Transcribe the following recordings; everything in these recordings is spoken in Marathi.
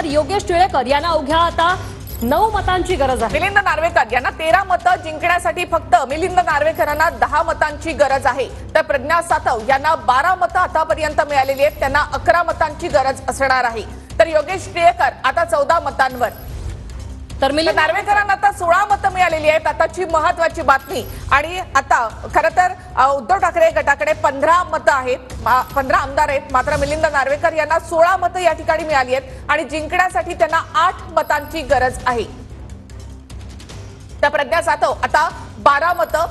योगेश टिळेकर यांना अवघ्या आता 9 मतांची गरज आहे। मिलिंद नार्वेकर यांना 13 मतं जिंकण्यासाठी फक्त मिलिंद नार्वेकरांना 10 मतांची गरज आहे, तर प्रज्ञा सातव यांना 12 मतं आतापर्यंत मिळालेली आहेत, त्यांना 11 मतांची गरज असणार आहे। तर योगेश टिळेकर आता 14 मतांवर, तर मिलिंद नार्वेकरांना आता 16 मतं मिळालेली आहेत। आताची महत्त्वाची बातमी, आणि आता खरं तर उद्धव ठाकरे गटाकडे 15 मतं आहेत, 15 आमदार आहेत, मात्र मिलिंद नार्वेकर यांना 16 मतं या ठिकाणी मिळाली आहेत आणि जिंकण्यासाठी त्यांना 8 मतांची गरज आहे। तर प्रज्ञा सातव आता 12 मतं,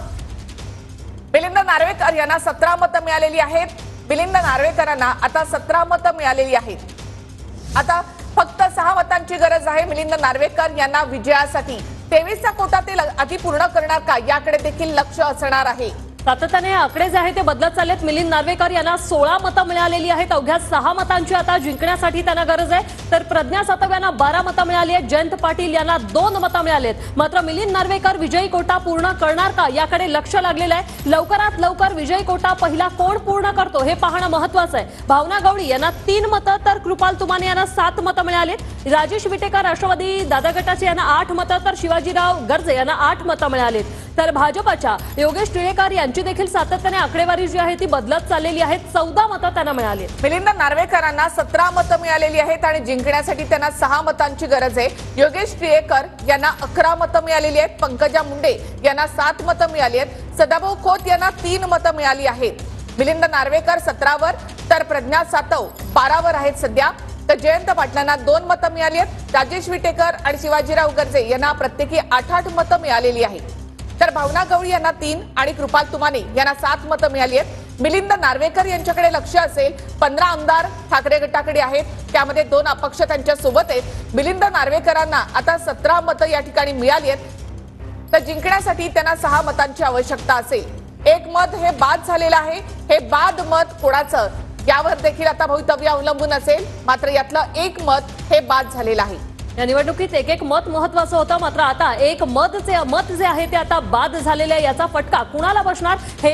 मिलिंद नार्वेकर यांना 17 मतं मिळालेली आहेत। मिलिंद नार्वेकरांना आता 17 मतं मिळालेली आहेत। आता फक्त 6 मतांची गरज आहे मिलिंद नार्वेकर यांना विजयासाठी। 23चा कोटा ते आधी पूर्ण करणार का, याकडे देखील लक्ष असणार आहे। सातत्याने आकडे जे आहेत ते बदलत चाललेत। मिलिंद नार्वेकर यांना 16 मतं मिळालेली आहेत, अवघ्या 6 मतांची आता जिंकण्यासाठी त्यांना गरज आहे। तर प्रज्ञा सातव यांना 12 मतं मिळाली आहेत, जयंत पाटील यांना 2 मतं मिळाली आहेत। मात्र मिलिंद नार्वेकर विजयी कोटा पूर्ण करणार का, याकडे लक्ष लागलेलं आहे। लवकरात लवकर विजयी कोटा पहिला कोण पूर्ण करतो हे पाहणं महत्त्वाचं आहे। भावना गवळी यांना 3 मतं, तर कृपाल तुमाने यांना 7 मतं मिळालीत। राजेश विटेकर राष्ट्रवादी दादा गटाचे यांना 8 मतं, तर शिवाजीराव गर्जे यांना 8 मतं मिळालीत। तर भाजपच्या योगेश टिळेकर यांची देखील सातत्याने आकडेवारी जी आहे ती बदलत चाललेली आहे। 14 मतं त्यांना मिळाली। मिलिंद नार्वेकरांना 17 मतं मिळालेली आहेत आणि जिंकण्यासाठी त्यांना 6 मतांची गरज आहे। योगेश टिळेकर यांना 11 मतं मिळालेली आहेत, पंकजा मुंडे यांना 7 मतं मिळाली आहेत, सदाभाऊ खोत यांना 3 मतं मिळाली आहेत। मिलिंद नार्वेकर 17वर, तर प्रज्ञा सातव 12वर आहेत सध्या। तर जयंत पाटलांना 2 मतं मिळाली आहेत। राजेश विटेकर आणि शिवाजीराव गर्जे यांना प्रत्येकी 8-8 मतं मिळालेली आहेत। तर भावना गवळी यांना 3 आणि कृपाल तुमाने यांना 7 मतं मिळाली आहेत। मिलिंद नार्वेकर यांच्याकडे लक्ष असेल। 15 आमदार ठाकरे गटाकडे आहेत, त्यामध्ये 2 अपक्ष त्यांच्या सोबत आहेत। मिलिंद नार्वेकरांना आता 17 मतं या ठिकाणी मिळाली आहेत, तर जिंकण्यासाठी त्यांना 6 मतांची आवश्यकता असेल। एक मत हे बाद झालेलं आहे, हे बाद मत कोणाचं यावर देखील आता भवितव्य अवलंबून असेल, मात्र यातलं एक मत हे बाद झालेलं आहे। या निवडणुकीत एक मत महत्त्वाचं होतं, मात्र आता एक मत जे आहे ते आता बाद झालेलं आहे। याचा फटका कुणाला बसणार हे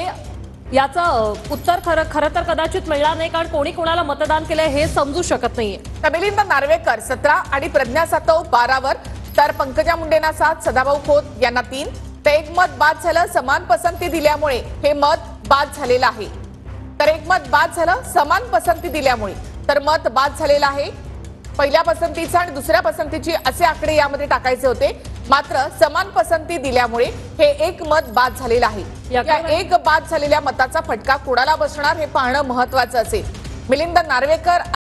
याचं उत्तर खरं तर कदाचित मिळणार नाही, कारण कोणी कोणाला मतदान केलंय हे समजू शकत नाहीये। तर मिलिंद नार्वेकर 17 आणि प्रज्ञा सातव 12वर, तर पंकजा मुंडेंना 7, सदाभाऊ खोत यांना 3, तर एक मत बाद झालं। समान पसंती दिल्यामुळे हे मत बाद झालेलं आहे। तर एक मत बाद झालं समान पसंती दिल्यामुळे, तर मत बाद झालेलं आहे। पहिल्या पसंतीचा आणि दुसऱ्या पसंतीची असे आकडे यामध्ये टाकायचे होते, मात्र समान पसंती दिल्यामुळे हे एक मत बाद झालेलं आहे। या एक बाद झालेल्या मताचा फटका कोणाला बसणार हे पाहणं महत्त्वाचं असेल। मिलिंद नार्वेकर